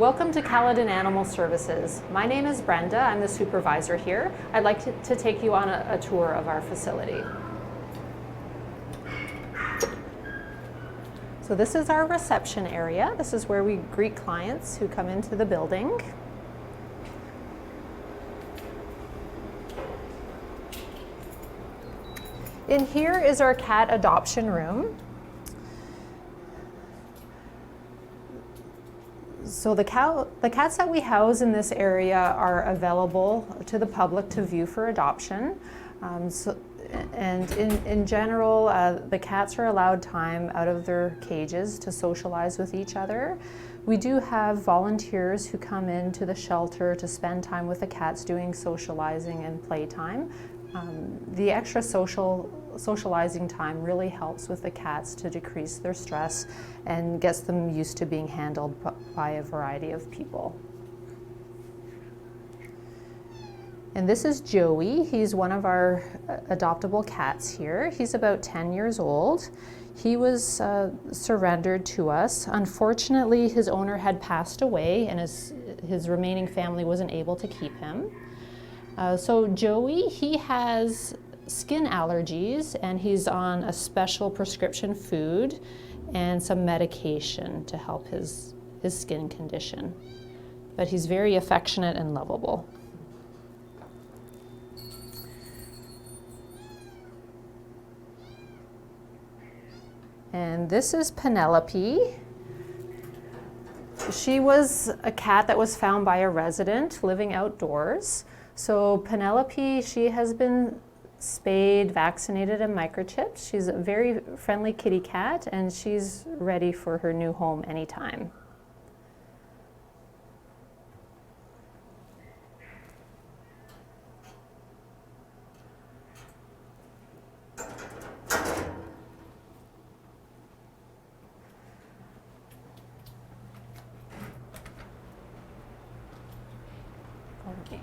Welcome to Caledon Animal Services. My name is Brenda. I'm the supervisor here. I'd like to take you on a tour of our facility. So this is our reception area. This is where we greet clients who come into the building. In here is our cat adoption room. So the cats that we house in this area are available to the public to view for adoption. In general, the cats are allowed time out of their cages to socialize with each other. We do have volunteers who come into the shelter to spend time with the cats doing socializing and playtime. The extra socializing time really helps with the cats to decrease their stress and gets them used to being handled by a variety of people. And this is Joey. He's one of our adoptable cats here. He's about 10 years old. He was surrendered to us. Unfortunately, his owner had passed away and his remaining family wasn't able to keep him. So Joey, he has skin allergies and he's on a special prescription food and some medication to help his skin condition. But he's very affectionate and lovable. And this is Penelope. She was a cat that was found by a resident living outdoors. So Penelope, she has been spayed, vaccinated, and microchipped. She's a very friendly kitty cat, and she's ready for her new home anytime. Okay.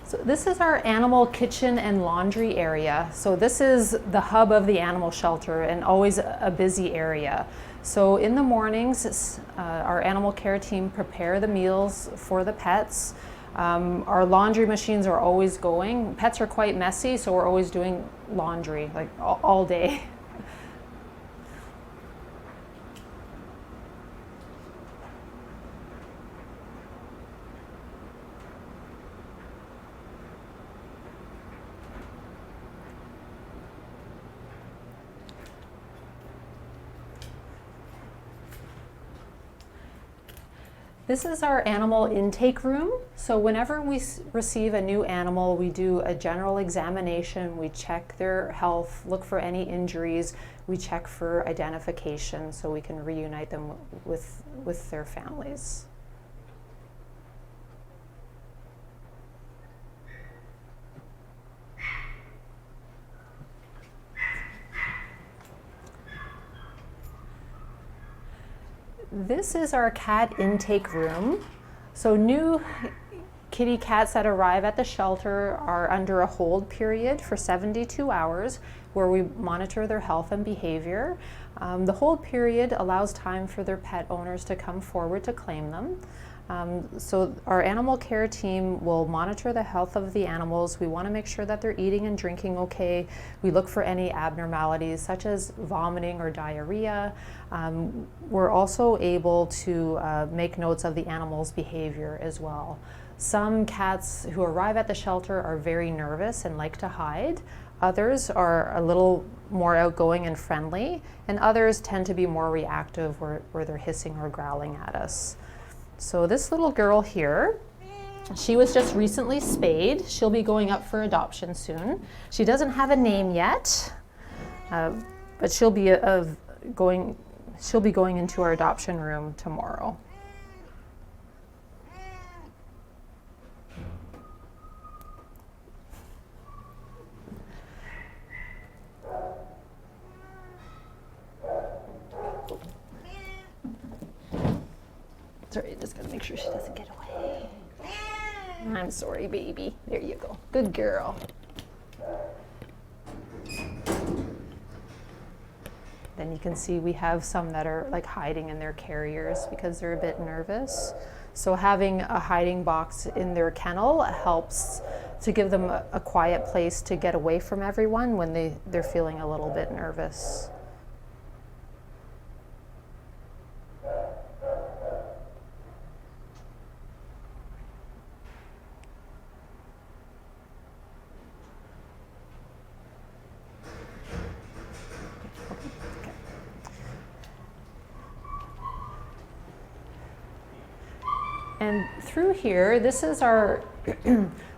So this is our animal kitchen and laundry area. So this is the hub of the animal shelter and always a busy area. So in the mornings, our animal care team prepare the meals for the pets. Our laundry machines are always going. Pets are quite messy, so we're always doing laundry, like all day. This is our animal intake room. So whenever we receive a new animal, we do a general examination. We check their health, look for any injuries. We check for identification so we can reunite them with their families. This is our cat intake room. So new kitty cats that arrive at the shelter are under a hold period for 72 hours where we monitor their health and behavior. The hold period allows time for their pet owners to come forward to claim them. So our animal care team will monitor the health of the animals. We want to make sure that they're eating and drinking okay. We look for any abnormalities such as vomiting or diarrhea. We're also able to make notes of the animal's behavior as well. Some cats who arrive at the shelter are very nervous and like to hide. Others are a little more outgoing and friendly, and others tend to be more reactive where they're hissing or growling at us. So this little girl here, she was just recently spayed. She'll be going up for adoption soon. She doesn't have a name yet, but she'll be going into our adoption room tomorrow. Sorry, just gotta make sure she doesn't get away. I'm sorry, baby. There you go. Good girl. then you can see we have some that are like hiding in their carriers because they're a bit nervous. So having a hiding box in their kennel helps to give them a quiet place to get away from everyone when they're feeling a little bit nervous. And through here, this is our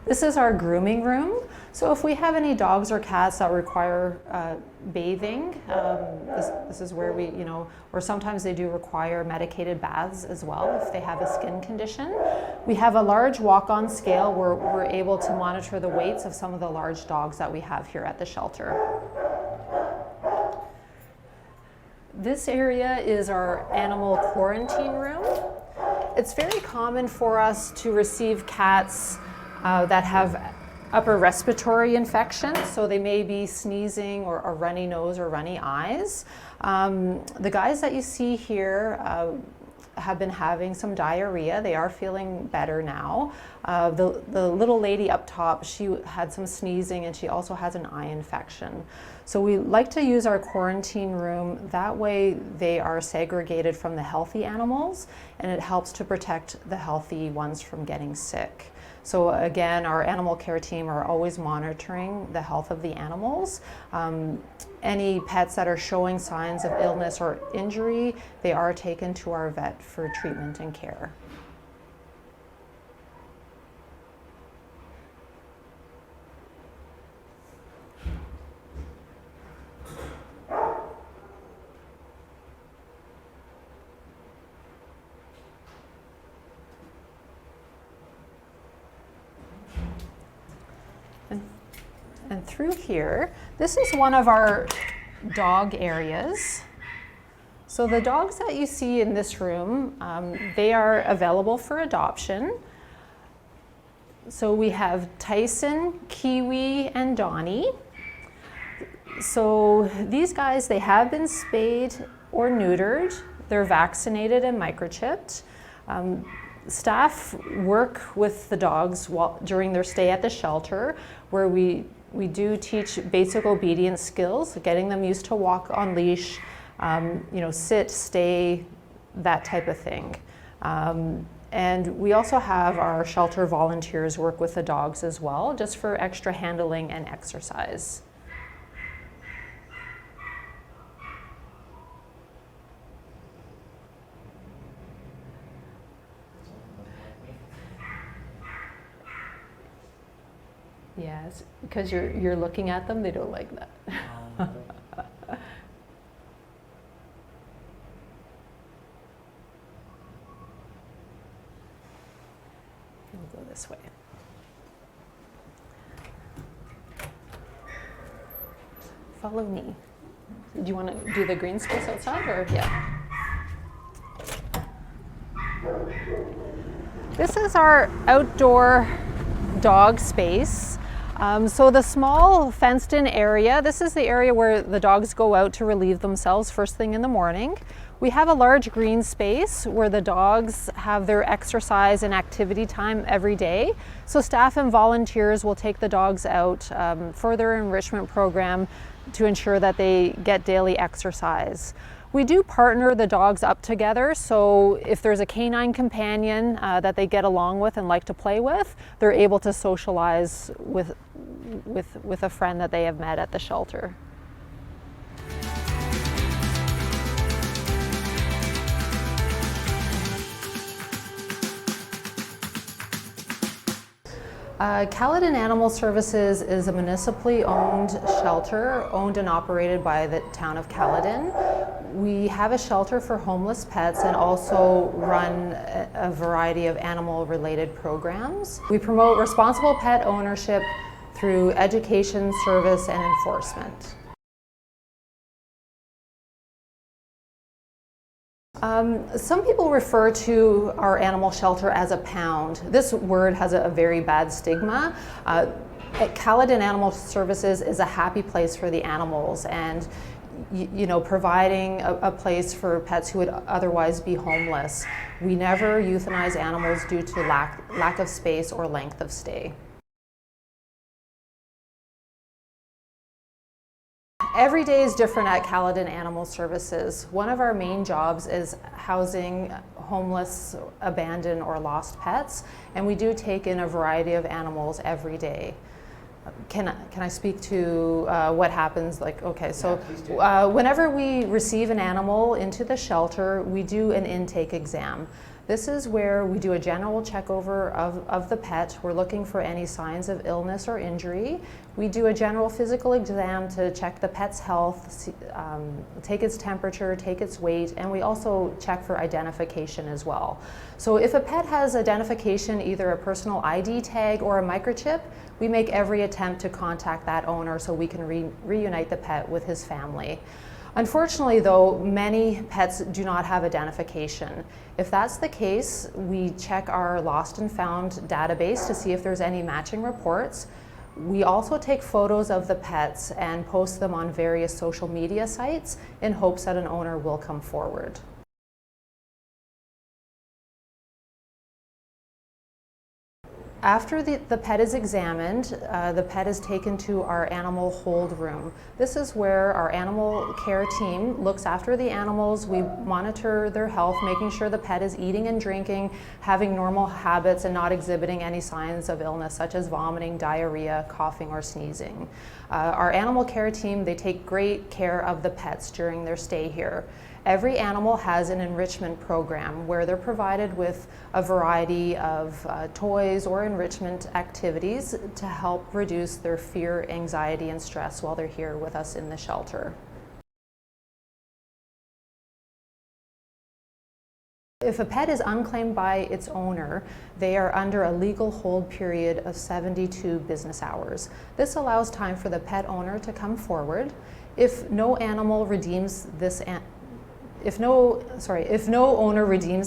this is our grooming room. So if we have any dogs or cats that require bathing, this is where we, or sometimes they do require medicated baths as well if they have a skin condition. We have a large walk-on scale where we're able to monitor the weights of some of the large dogs that we have here at the shelter. This area is our animal quarantine room. It's very common for us to receive cats that have upper respiratory infections, so they may be sneezing or a runny nose or runny eyes. The guys that you see here have been having some diarrhea. They are feeling better now. The little lady up top, she had some sneezing and she also has an eye infection. So we like to use our quarantine room. That way they are segregated from the healthy animals and it helps to protect the healthy ones from getting sick. So again, our animal care team are always monitoring the health of the animals. Any pets that are showing signs of illness or injury, they are taken to our vet for treatment and care. And through here, this is one of our dog areas. So the dogs that you see in this room, they are available for adoption. So we have Tyson, Kiwi, and Donnie. So these guys, they have been spayed or neutered. They're vaccinated and microchipped. Staff work with the dogs during their stay at the shelter, where we do teach basic obedience skills, getting them used to walk on leash, sit, stay, that type of thing. And we also have our shelter volunteers work with the dogs as well, just for extra handling and exercise. Yes, because you're looking at them, they don't like that. We'll go this way. Follow me. Do you want to do the green space outside or yeah? This is our outdoor dog space. So the small fenced-in area, this is the area where the dogs go out to relieve themselves first thing in the morning. We have a large green space where the dogs have their exercise and activity time every day. So staff and volunteers will take the dogs out for their enrichment program to ensure that they get daily exercise. We do partner the dogs up together, so if there's a canine companion that they get along with and like to play with, they're able to socialize with a friend that they have met at the shelter. Caledon Animal Services is a municipally owned shelter, owned and operated by the town of Caledon. We have a shelter for homeless pets and also run a variety of animal-related programs. We promote responsible pet ownership through education, service, and enforcement. Some people refer to our animal shelter as a pound. This word has a very bad stigma. Caledon Animal Services is a happy place for the animals, and providing a place for pets who would otherwise be homeless. We never euthanize animals due to lack of space or length of stay. Every day is different at Caledon Animal Services. One of our main jobs is housing homeless, abandoned, or lost pets, and we do take in a variety of animals every day. Can I speak to what happens? Whenever we receive an animal into the shelter, we do an intake exam. This is where we do a general checkover of the pet. We're looking for any signs of illness or injury. We do a general physical exam to check the pet's health, take its temperature, take its weight, and we also check for identification as well. So if a pet has identification, either a personal ID tag or a microchip, we make every attempt to contact that owner so we can reunite the pet with his family. Unfortunately, though, many pets do not have identification. If that's the case, we check our lost and found database to see if there's any matching reports. We also take photos of the pets and post them on various social media sites in hopes that an owner will come forward. After the pet is examined, the pet is taken to our animal hold room. This is where our animal care team looks after the animals. We monitor their health, making sure the pet is eating and drinking, having normal habits, and not exhibiting any signs of illness such as vomiting, diarrhea, coughing, or sneezing. Our animal care team, they take great care of the pets during their stay here. Every animal has an enrichment program where they're provided with a variety of toys or enrichment activities to help reduce their fear, anxiety, and stress while they're here with us in the shelter. If a pet is unclaimed by its owner, they are under a legal hold period of 72 business hours. This allows time for the pet owner to come forward. If no owner redeems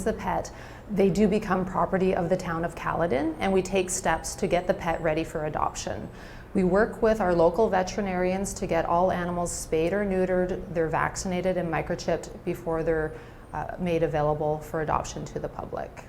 the pet, they do become property of the town of Caledon, and we take steps to get the pet ready for adoption. We work with our local veterinarians to get all animals spayed or neutered, they're vaccinated and microchipped before they're made available for adoption to the public.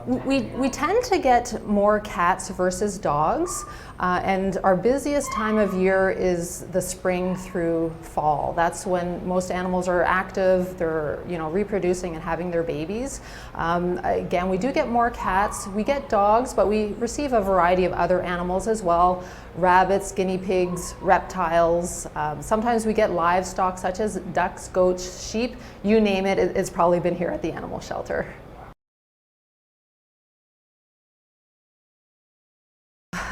We tend to get more cats versus dogs, and our busiest time of year is the spring through fall. That's when most animals are active, they're reproducing and having their babies. Again, we do get more cats, we get dogs, but we receive a variety of other animals as well. Rabbits, guinea pigs, reptiles. Sometimes we get livestock such as ducks, goats, sheep, you name it, it's probably been here at the animal shelter.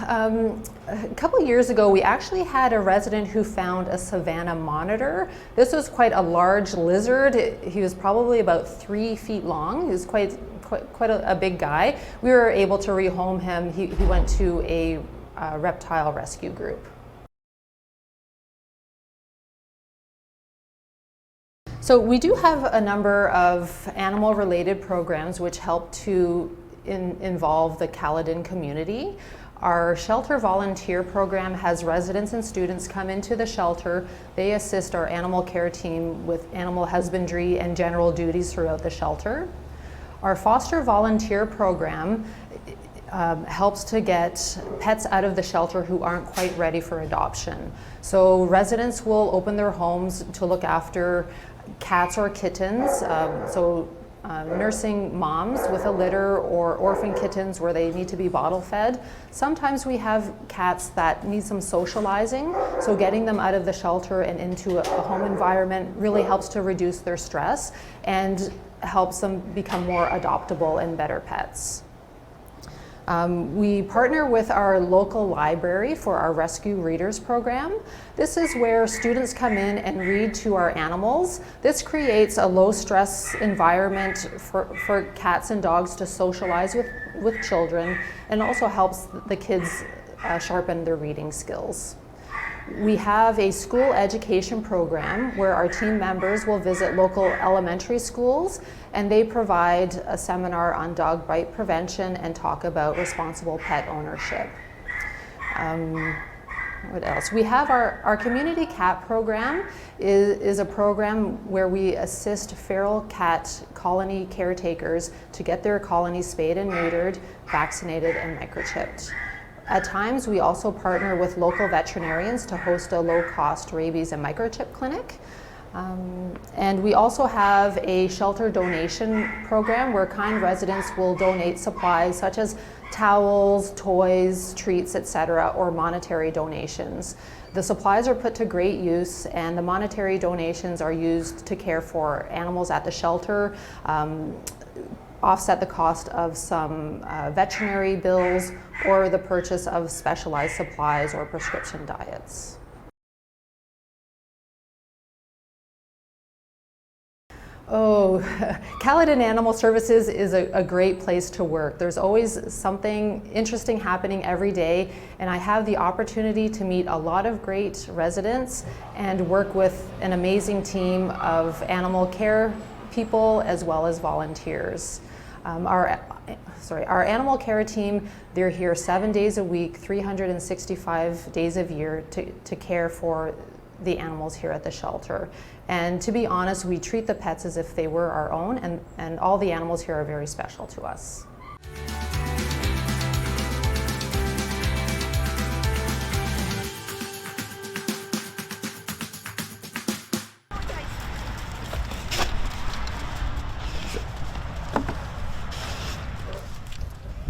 A couple years ago, we actually had a resident who found a savanna monitor. This was quite a large lizard. He was probably about 3 feet long. He was quite a big guy. We were able to rehome him. He went to a reptile rescue group. So we do have a number of animal-related programs which help to involve the Caledon community. Our shelter volunteer program has residents and students come into the shelter. They assist our animal care team with animal husbandry and general duties throughout the shelter. Our foster volunteer program helps to get pets out of the shelter who aren't quite ready for adoption. So residents will open their homes to look after cats or kittens. Nursing moms with a litter or orphan kittens where they need to be bottle fed. Sometimes we have cats that need some socializing, so getting them out of the shelter and into a home environment really helps to reduce their stress and helps them become more adoptable and better pets. We partner with our local library for our Rescue Readers program. This is where students come in and read to our animals. This creates a low-stress environment for cats and dogs to socialize with children, and also helps the kids sharpen their reading skills. We have a school education program where our team members will visit local elementary schools, and they provide a seminar on dog bite prevention and talk about responsible pet ownership. What else? We have our community cat program is a program where we assist feral cat colony caretakers to get their colonies spayed and neutered, vaccinated, and microchipped. At times, we also partner with local veterinarians to host a low-cost rabies and microchip clinic. And we also have a shelter donation program where kind residents will donate supplies such as towels, toys, treats, etc., or monetary donations. The supplies are put to great use, and the monetary donations are used to care for animals at the shelter, offset the cost of some veterinary bills, or the purchase of specialized supplies or prescription diets. Oh, Caledon Animal Services is a great place to work. There's always something interesting happening every day, and I have the opportunity to meet a lot of great residents and work with an amazing team of animal care people as well as volunteers. Our animal care team, they're here 7 days a week, 365 days of year to care for the animals here at the shelter. And to be honest, we treat the pets as if they were our own, and all the animals here are very special to us.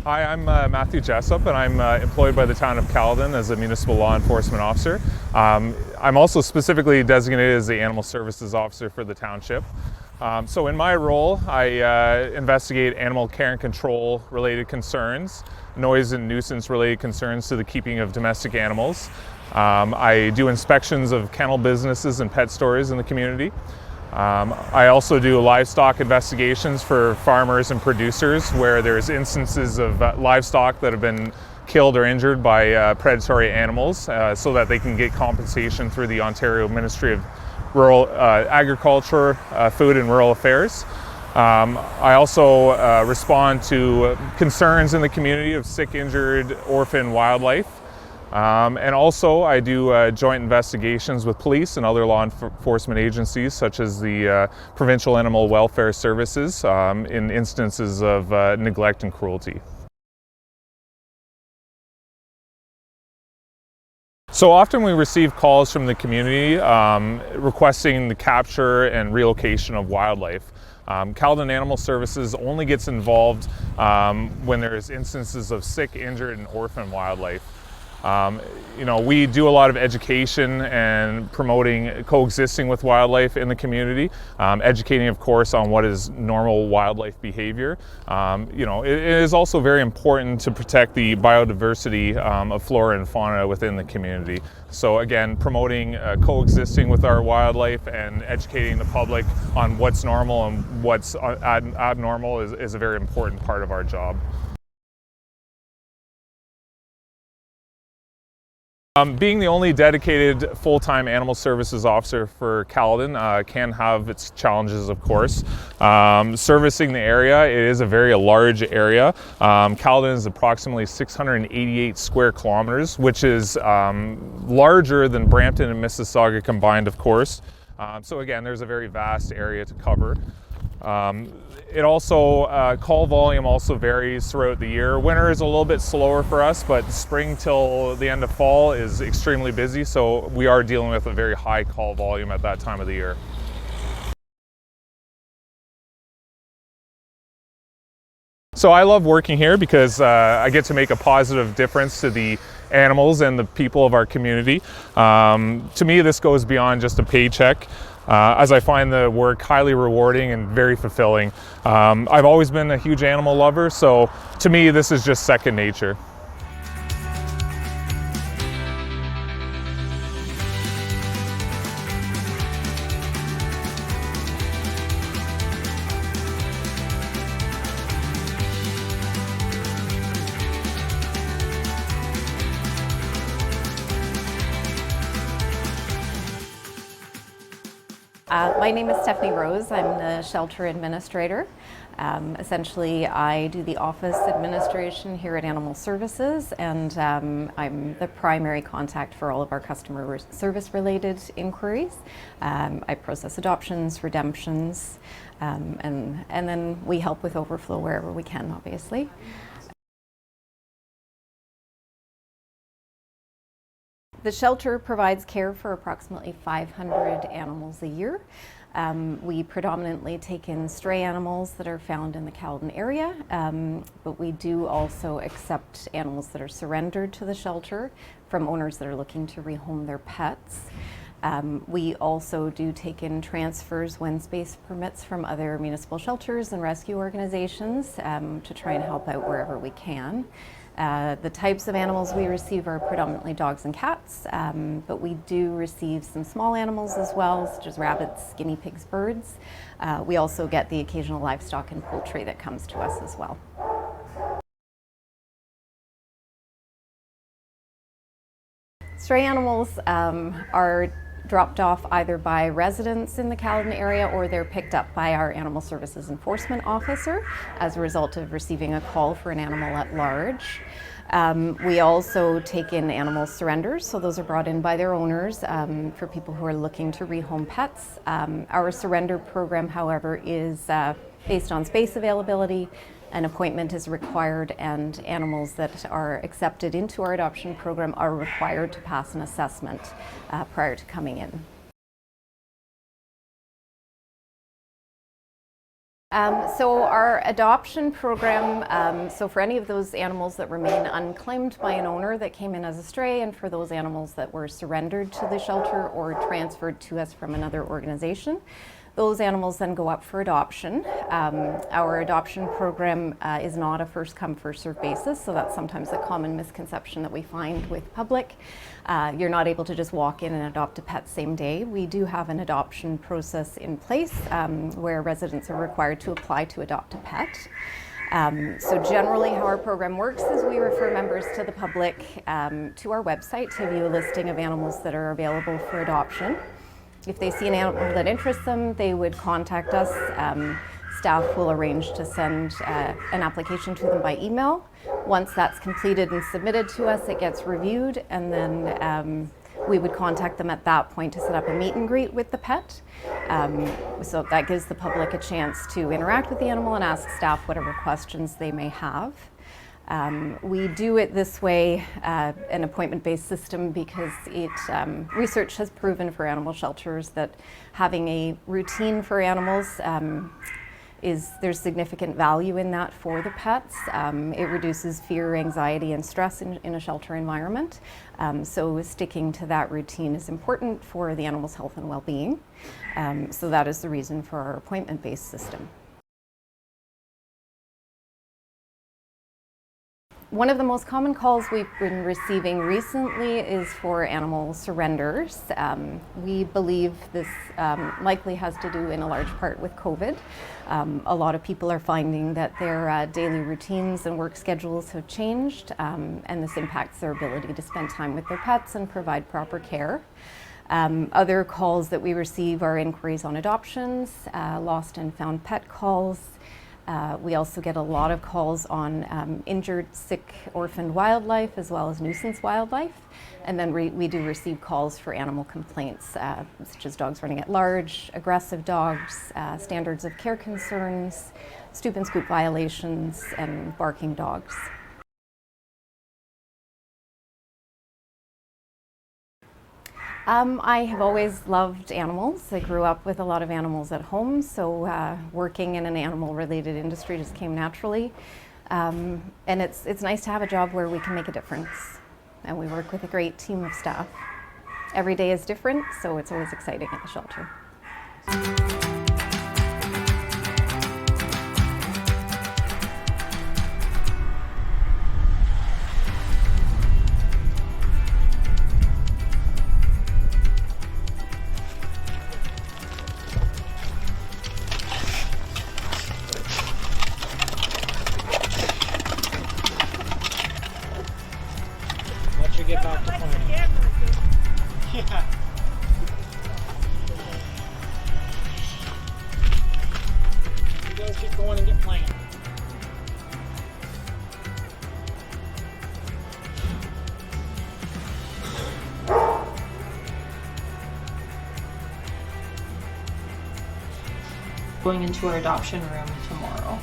Hi, I'm Matthew Jessup, and I'm employed by the town of Caledon as a municipal law enforcement officer. I'm also specifically designated as the animal services officer for the township. So in my role, I investigate animal care and control related concerns, noise and nuisance related concerns to the keeping of domestic animals. I do inspections of kennel businesses and pet stores in the community. I also do livestock investigations for farmers and producers where there's instances of livestock that have been killed or injured by predatory animals so that they can get compensation through the Ontario Ministry of Rural Agriculture, Food and Rural Affairs. I also respond to concerns in the community of sick, injured, orphan wildlife. And also I do joint investigations with police and other law enforcement agencies such as the Provincial Animal Welfare Services in instances of neglect and cruelty. So often we receive calls from the community requesting the capture and relocation of wildlife. Caledon Animal Services only gets involved when there's instances of sick, injured, and orphan wildlife. We do a lot of education and promoting coexisting with wildlife in the community, educating, of course, on what is normal wildlife behavior. It is also very important to protect the biodiversity of flora and fauna within the community. So again, promoting coexisting with our wildlife and educating the public on what's normal and what's abnormal is a very important part of our job. Being the only dedicated full-time animal services officer for Caledon can have its challenges, of course. Servicing the area, it is a very large area. Caledon is approximately 688 square kilometers, which is larger than Brampton and Mississauga combined, of course. So again, there's a very vast area to cover. It also, call volume also varies throughout the year. Winter is a little bit slower for us, but spring till the end of fall is extremely busy, so we are dealing with a very high call volume at that time of the year. So I love working here because I get to make a positive difference to the animals and the people of our community. To me, this goes beyond just a paycheck. As I find the work highly rewarding and very fulfilling. I've always been a huge animal lover, so to me this is just second nature. My name is Stephanie Rose. I'm the shelter administrator. Essentially, I do the office administration here at Animal Services, and I'm the primary contact for all of our customer service related inquiries. I process adoptions, redemptions, and then we help with overflow wherever we can, obviously. The shelter provides care for approximately 500 animals a year. We predominantly take in stray animals that are found in the Caledon area, but we do also accept animals that are surrendered to the shelter from owners that are looking to rehome their pets. We also do take in transfers when space permits from other municipal shelters and rescue organizations to try and help out wherever we can. The types of animals we receive are predominantly dogs and cats, but we do receive some small animals as well, such as rabbits, guinea pigs, birds. We also get the occasional livestock and poultry that comes to us as well. Stray animals are dropped off either by residents in the Caledon area or they're picked up by our Animal Services Enforcement Officer as a result of receiving a call for an animal at large. We also take in animal surrenders, so those are brought in by their owners for people who are looking to rehome pets. Our surrender program, however, is based on space availability. An appointment is required, and animals that are accepted into our adoption program are required to pass an assessment prior to coming in. So our adoption program, so for any of those animals that remain unclaimed by an owner that came in as a stray, and for those animals that were surrendered to the shelter or transferred to us from another organization, those animals then go up for adoption. Our adoption program is not a first come, first served basis, so that's sometimes a common misconception that we find with public. You're not able to just walk in and adopt a pet same day. We do have an adoption process in place where residents are required to apply to adopt a pet. So generally how our program works is we refer members to the public to our website to view a listing of animals that are available for adoption. If they see an animal that interests them, they would contact us. Staff will arrange to send an application to them by email. Once that's completed and submitted to us, it gets reviewed, and then we would contact them at that point to set up a meet and greet with the pet. So that gives the public a chance to interact with the animal and ask staff whatever questions they may have. We do it this way, an appointment-based system, because research has proven for animal shelters that having a routine for animals there's significant value in that for the pets. It reduces fear, anxiety, and stress in a shelter environment. So sticking to that routine is important for the animal's health and well-being. So that is the reason for our appointment-based system. One of the most common calls we've been receiving recently is for animal surrenders. We believe this likely has to do in a large part with COVID. A lot of people are finding that their daily routines and work schedules have changed, and this impacts their ability to spend time with their pets and provide proper care. Other calls that we receive are inquiries on adoptions, lost and found pet calls. We also get a lot of calls on injured, sick, orphaned wildlife, as well as nuisance wildlife. And then we do receive calls for animal complaints, such as dogs running at large, aggressive dogs, standards of care concerns, stoop and scoop violations, and barking dogs. I have always loved animals. I grew up with a lot of animals at home, so working in an animal-related industry just came naturally. And it's nice to have a job where we can make a difference. And we work with a great team of staff. Every day is different, so it's always exciting at the shelter. Let you get back to farming. Yeah. let's get going and get playing. Going into our adoption room tomorrow.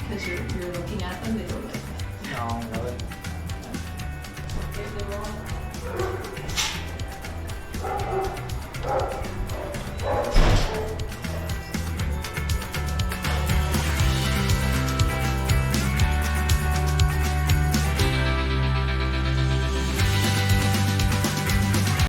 Because you're looking at them, they don't like that. No, really. If they want.